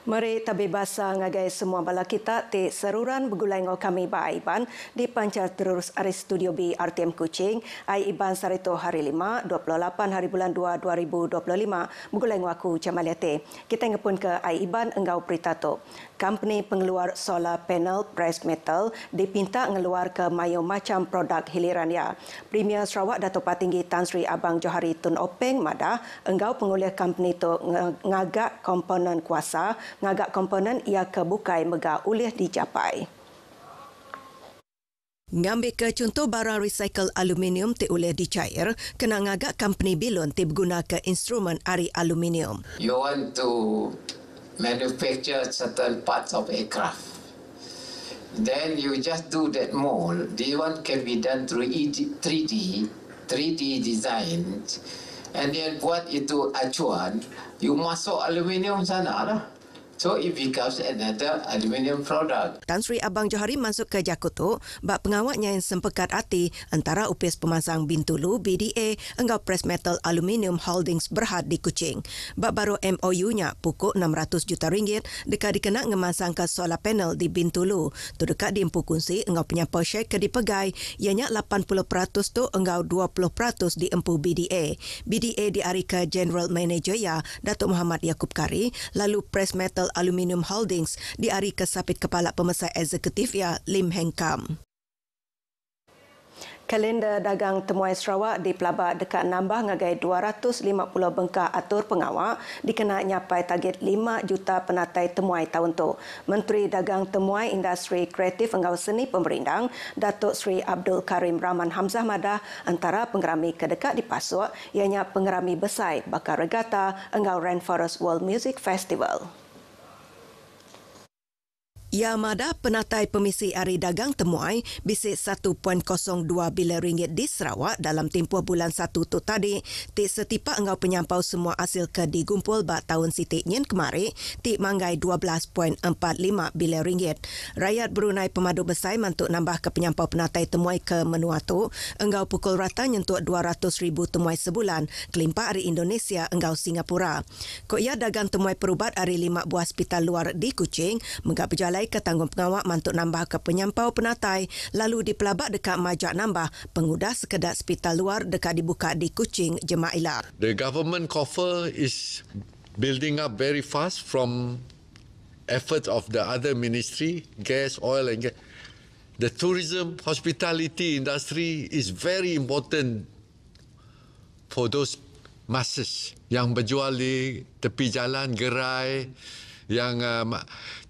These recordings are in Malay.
Mari tabi basa ngagai semua bala kita ti seruran begulai ngau kami ba Aiban di pancar terus ari studio B RTM Kuching ai Iban sarito hari 5 28 hari bulan 2 2025 begulai ngau aku Jamaliate. Kita ngepun ke ai Iban engau berita tu. Company pengeluar solar panel press metal dipinta ngeluar ke mayo macam produk hiliran ya. Premier Sarawak Dato' Patinggi Tan Sri Abang Johari Tun Openg madah engau pengulih company tu ngagak komponen kuasa ngagak komponen ia kebukai mega ulih dicapai. Ngambil ke contoh barang recycle aluminium ti ulih dicair, kena ngagak company bilon ti berguna ke instrumen ari aluminium. You want to manufacture certain parts of aircraft. Then you just do that mold. The one can be done through 3D design. And then buat itu acuan, you masuk aluminium sana lah. So it becomes another aluminium product. Tan Sri Abang Johari masuk ke Jakutu, bak pengawatnya yang sempekat hati antara upis pemasang Bintulu BDA engkau Press Metal Aluminium Holdings Berhad di Kuching. Bak baru MOU-nya pukul 600 juta ringgit dekat dikena ngemasang ke solar panel di Bintulu. Tu dekat diempu kunci engkau penyapa syek ke dipegai, ianya 80% tu engkau 20% diempu BDA. BDA diari ke General Manager ya, Datuk Muhammad Yaakob Kari, lalu Press Metal Aluminium Holdings diari ke sapit kepala pemesai eksekutif ya Lim Heng Kam. Kalender dagang temuai Sarawak di Pelabak dekat nambah ngagai 250 bengkah atur pengawak dikena nyapai target 5 juta penatai temuai tahun tu. Menteri Dagang Temuai Industri Kreatif Engau Seni Pemerindang Datuk Sri Abdul Karim Rahman Hamzah madah antara pengerami kedekat di Pasuk ianya pengerami besar bakal regata Engau Rainforest World Music Festival. Ya madah penatai pemisi Ari Dagang Temuai bisik 1.02 bilion ringgit di Sarawak dalam tempoh bulan 1 tu tadi. Ti setipa engkau penyampau semua hasil ke digumpul bak tahun sitik nyen kemari ti manggai 12.45 bilion ringgit. Rakyat Brunei Pemadu Besai mantuk nambah ke penyampau penatai temuai ke menua tu. Engkau pukul rata nyentuk 200,000 temuai sebulan kelimpa Ari Indonesia engkau Singapura. Kok ya dagang temuai perubat Ari 5 buah hospital luar di Kuching menggap berjalai ke tanggung pengawak mantuk nambah ke penyampau penatai lalu di Pelabak dekat majak nambah pengudah sekedar hospital luar dekat dibuka di Kuching Jemaila. The government coffer is building up very fast from efforts of the other ministry, gas, oil and gas. The tourism, hospitality industry is very important for those masses yang berjual di tepi jalan, gerai, yang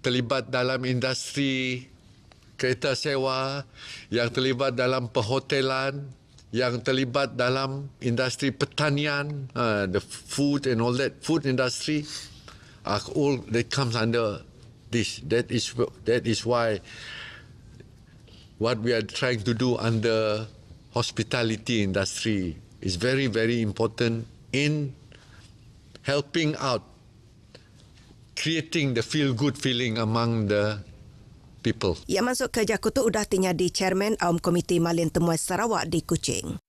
terlibat dalam industri kereta sewa, yang terlibat dalam perhotelan, yang terlibat dalam industri pertanian, the food and all that, food industry, all that comes under this. That is why what we are trying to do under hospitality industry is very, very important in helping out, creating the feel-good feeling among the people. Ia masuk ke Jakutu udah tinya di Chairman Awam Komiti Malin Temuai Sarawak di Kuching.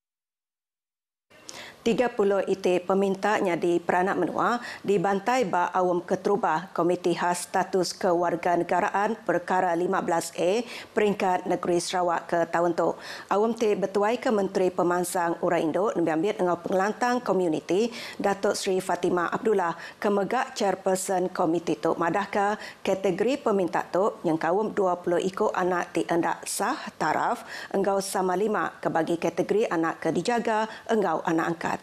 30 iti pemintanya di Peranak Menua dibantai ba Awam Keterubah Komiti Khas Status Kewarganegaraan Perkara 15A Peringkat Negeri Sarawak ke tahun tu. Awam ti betuai ke Menteri Pemansang Urai Induk nembiambit engau pengelantang komuniti Datuk Sri Fatimah Abdullah ke megak chairperson komiti tu madah ke kategori peminta tu yang kawum 20 ikut anak ti endak sah taraf engau sama 5 ke bagi kategori anak ke dijaga engau anak angkat.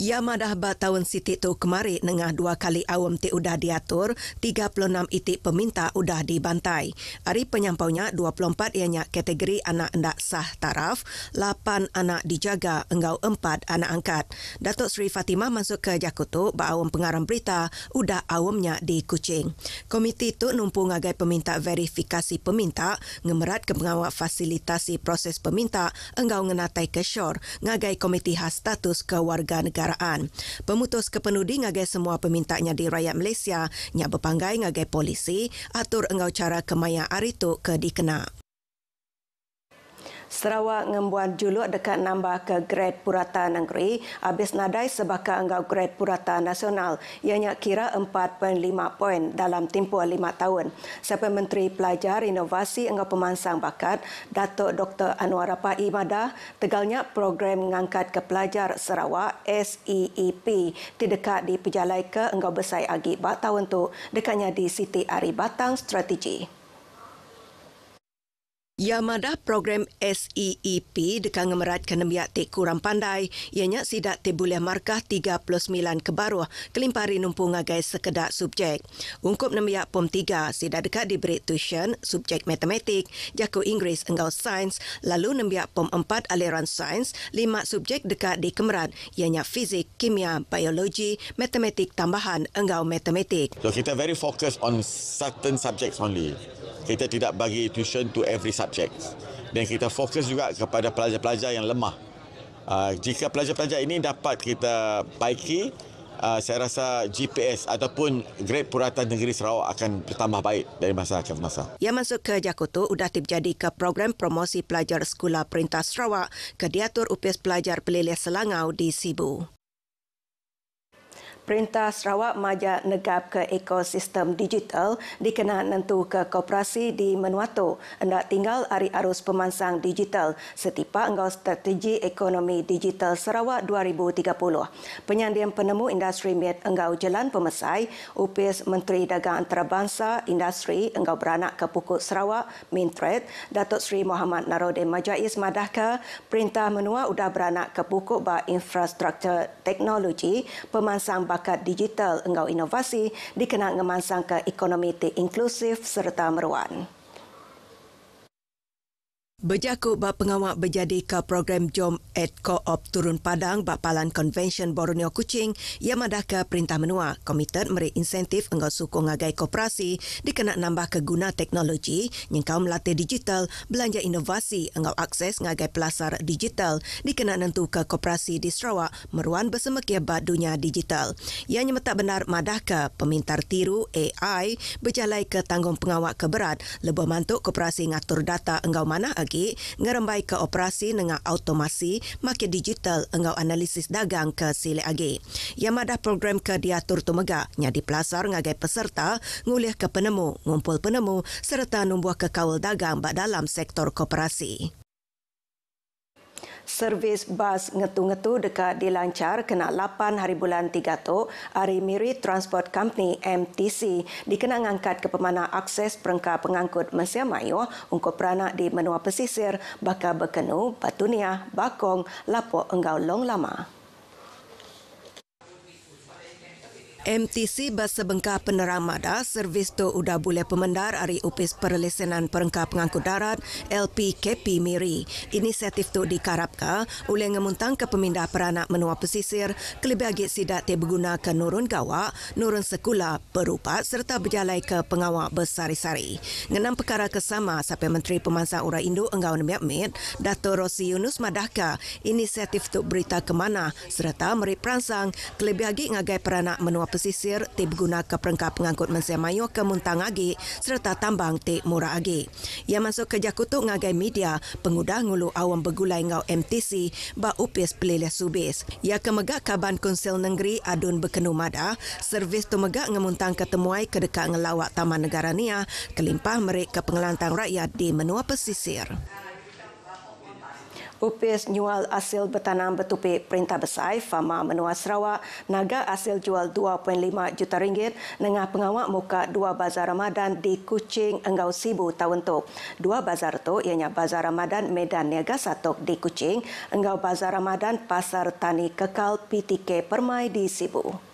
Ia madah ba tahun sitik tu kemari nengah 2 kali awam ti udah diatur, 36 itik peminta udah dibantai. Ari penyampaunya 24 ianya kategori anak endak sah taraf, 8 anak dijaga, engkau 4 anak angkat. Datuk Sri Fatimah masuk ke Jakutu ba awam pengarang berita udah awamnya di Kuching. Komiti tu numpu ngagai peminta verifikasi peminta, ngemerat ke pengawal fasilitasi proses peminta, engkau ngenatai ke syur, ngagai Komiti Khas Status Kewarganegaraan. Pemutus kepenudi ngagai semua pemintanya di rakyat Malaysia nya berpanggai ngagai polisi atur engau cara kemaya ari tu ke dikena. Sarawak ngembuan juluk dekat nambah ke grade purata negeri habis nadai sebaka enggau grade purata nasional ianya kira 4.5 poin dalam tempoh 5 tahun. Siapa Menteri Pelajar Inovasi enggau Pemansang Bakat Datuk Dr. Anwar Rapai Madah tegalnya program mengangkat ke pelajar Sarawak SEEP dekat di pejalai ke enggau besai agi bak tahun tu dekatnya di Siti Ari Batang Strategi. Yamada program SEEP dekat ngemerat ke nembiak tik kurang pandai, ianya sidak te boleh markah 39 ke baruh kelimpari numpu ngagai sekedak subjek. Ungkup nembiak POM 3 sidak dekat diberi tuition subjek matematik, jaku Inggeris enggau sains, lalu nembiak POM 4 aliran sains, 5 subjek dekat di kemerat, ianya fizik, kimia, biologi, matematik tambahan enggau matematik. So kita very focus on certain subjects only. Kita tidak bagi tuition to every subject. Dan kita fokus juga kepada pelajar-pelajar yang lemah. Jika pelajar-pelajar ini dapat kita baiki, saya rasa GPS ataupun grade purata negeri Sarawak akan bertambah baik dari masa ke masa. Yang masuk ke Jakutu sudah terjadi ke program promosi pelajar Sekolah Perintah Sarawak ke diatur UPS pelajar pelilih Selangau di Sibu. Perintah Sarawak majak negap ke ekosistem digital dikenal nentu ke koperasi di Menuato hendak tinggal ari arus pemansang digital setipa enggau strategi ekonomi digital Sarawak 2030. Penyandian penemu industri mit enggau jalan pemesai UPS Menteri Dagang Antarabangsa Industri enggau beranak ke Pukuk Sarawak Mintred Datuk Seri Muhammad Narodin Majais madahka Perintah Menua udah beranak ke Pukuk ba infrastruktur teknologi pemansang bakat digital enggau inovasi dikenal ngemansang ke ekonomi inklusif serta meruan. Berjakut bak pengawak berjadi ke program Jom at Co-op Turun Padang bak Palan Convention Borneo Kuching yang madah ke Perintah Menua komited meri insentif enggau sukung ngagai koperasi dikena nambah ke guna teknologi nyengkau melatih digital belanja inovasi enggau akses ngagai pelasar digital dikena nentu ke koperasi di Sarawak meruan bersemekia bak dunia digital. Ianya metak benar madah ke pemintar tiru AI berjalai ke tanggung pengawak keberat lebih mantuk koperasi ngatur data enggau mana ngerembai ke operasi dengan automasi market digital enggau analisis dagang ke sile agi. Yang madah program ke diatur tumega nya dipelasar ngagai peserta ngulih ke penemu, ngumpul penemu serta numbuh ke kawal dagang bak dalam sektor koperasi. Servis bas ngetu-ngetu dekat dilancar kena 8 hari bulan 3 tu Ari Miri Transport Company MTC dikena ngangkat ke pemana akses perengkap pengangkut Mesia Mayu ungkup peranak di menua pesisir bakal berkenu Batunia, Bakong, Lapok enggau Long Lama. MTC basa bengkah penerang mada servis tu udah boleh pemendar ari UPS Perlesenan Perengkap Pengangkut Darat LPKP Miri. Inisiatif tu dikarapka oleh ngemuntang ke pemindah peranak menua pesisir kelebih agak sidak te berguna ke nurun gawak, nurun sekula, berupat serta berjalai ke pengawak bersari-sari. Ngenam perkara kesama sampai Menteri Pemansang Urai Indo enggau nemiak mit Dato' Rosi Yunus madahka inisiatif tu berita ke mana serta meri peransang kelebih agak ngagai peranak menua pesisir te berguna ke perengkap pengangkut Mesia Mayu ke Muntang Agi serta tambang te Murah Agi. Yang masuk ke Jakutu ngagai media pengudah ngulu awam bergulai ngau MTC ba UPS pelilih subis. Ya ke megak Kaban Konsel Negeri adun berkenu mada servis tu megak ngemuntang ketemuai ke dekat ngelawak Taman Negara Nia kelimpah merik ke pengelantang rakyat di menua pesisir. UPS nyual hasil bertanam bertupik Perintah Besar Fama Menua Sarawak naga hasil jual 2.5 juta ringgit dengan pengawak muka 2 bazar Ramadan di Kuching enggau Sibu tahun tu. 2 bazar tu ianya Bazar Ramadan Medan Niaga Satok di Kuching enggau Bazar Ramadan Pasar Tani Kekal PTK Permai di Sibu.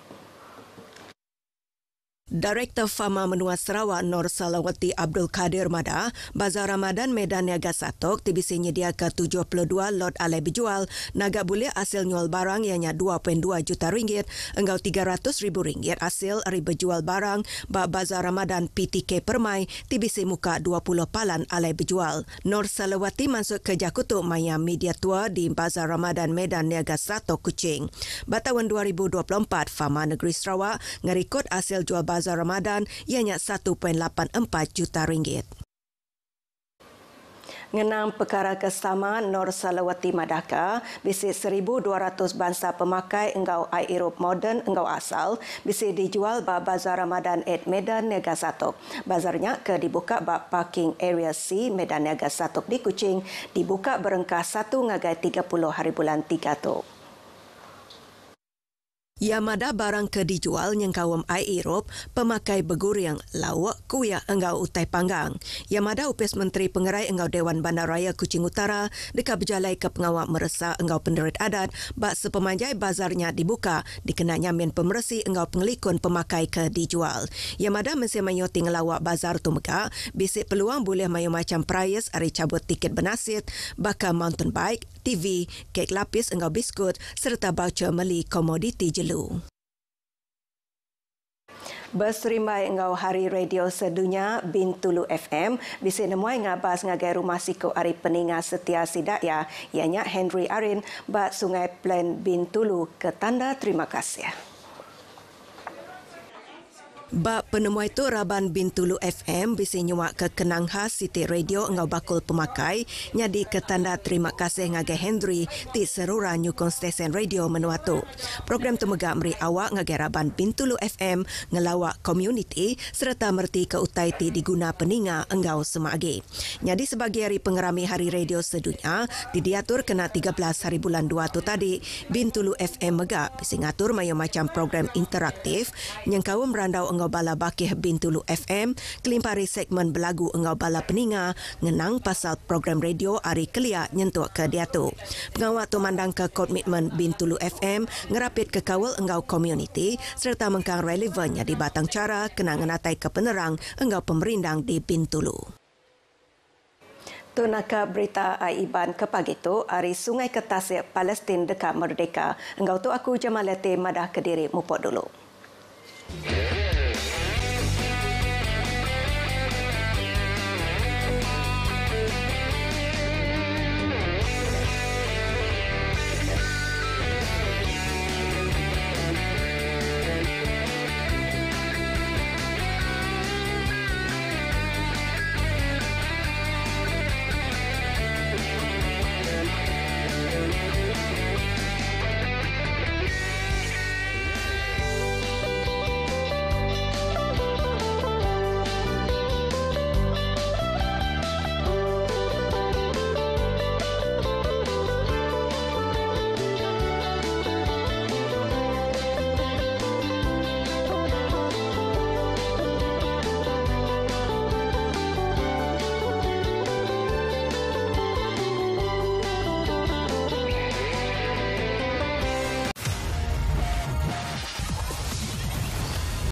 Direktur Fama Menua Sarawak Nur Salawati Abdul Kadir Mada, Bazar Ramadan Medan Niaga Satok TBC nyedia ke 72 lot alai berjual, naga boleh hasil nyual barang ianya 2.2 juta ringgit, enggau 300,000 ringgit hasil ari berjual barang ba Bazar Ramadan PTK Permai TBC muka 20 palan alai berjual. Nur Salawati masuk ke Jakutu maya media tua di Bazar Ramadan Medan Niaga Satok Kuching. Tahun 2024 Fama Negeri Sarawak ngerikut hasil jual Bazar Ramadan ianya 1.84 juta ringgit. Ngenang perkara kesama Nur Salawati Madaka, bisi 1,200 bangsa pemakai engkau air Eropah moden engkau asal, bisi dijual ba Bazar Ramadan at Medan Niaga Satok. Bazarnya ke dibuka ba Parking Area C Medan Niaga Satok di Kuching, dibuka berengkah 1/30 hari bulan 3 tu. Yamada barang ke dijual nyengkawam ai Erop pemakai beguriang lawak kuya enggau utai panggang. Yamada upes Menteri Pengerai enggau Dewan Bandaraya Kuching Utara dekat berjalai ke pengawak meresa enggau penderit adat bak sepemanjai bazarnya dibuka dikenanya min pemersi enggau pengelikun pemakai ke dijual. Yamada mesti menyoti ngelawak bazar tu megak bisik peluang boleh mayu macam price ari cabut tiket benasit bakal mountain bike, TV, kek lapis enggau biskut serta voucher meli komoditi jelu. Berserimbai engau Hari Radio Sedunia Bintulu FM bisi nemuai ngabas ngagai rumah siko ari peninga setia sidaya ianya Henry Arin ba Sungai Plan Bintulu ke tanda terima kasih. Bak penemuai tu Raban Bintulu FM bisi nyuak ke kenang khas City Radio engau bakul pemakai nyadi ke tanda terima kasih ngagai Henry ti serura nyukong stesen radio menua tu. Program tu megak meri awak ngagai Raban Bintulu FM ngelawak community serta merti ke utai ti diguna peninga engau semagi. Nyadi sebagai hari pengerami Hari Radio Sedunia diatur kena 13 hari bulan 2 tu tadi Bintulu FM megak bisi ngatur mayu macam program interaktif nyengkau merandau engau bala bakih Bintulu FM, kelimpari segmen belagu engau bala peninga, ngenang pasal program radio ari kelia nyentuk ke dia tu. Pengawak tu mandang ke komitmen Bintulu FM, ngerapit ke kawal engau community, serta mengkang relevannya di batang cara kena ngenatai ke penerang engau pemerindang di Bintulu. Tunaka berita Aiban ke pagi tu, ari Sungai Ketasik Palestin dekat Merdeka. Engau tu aku Jamalete Madah Kediri mupok dulu.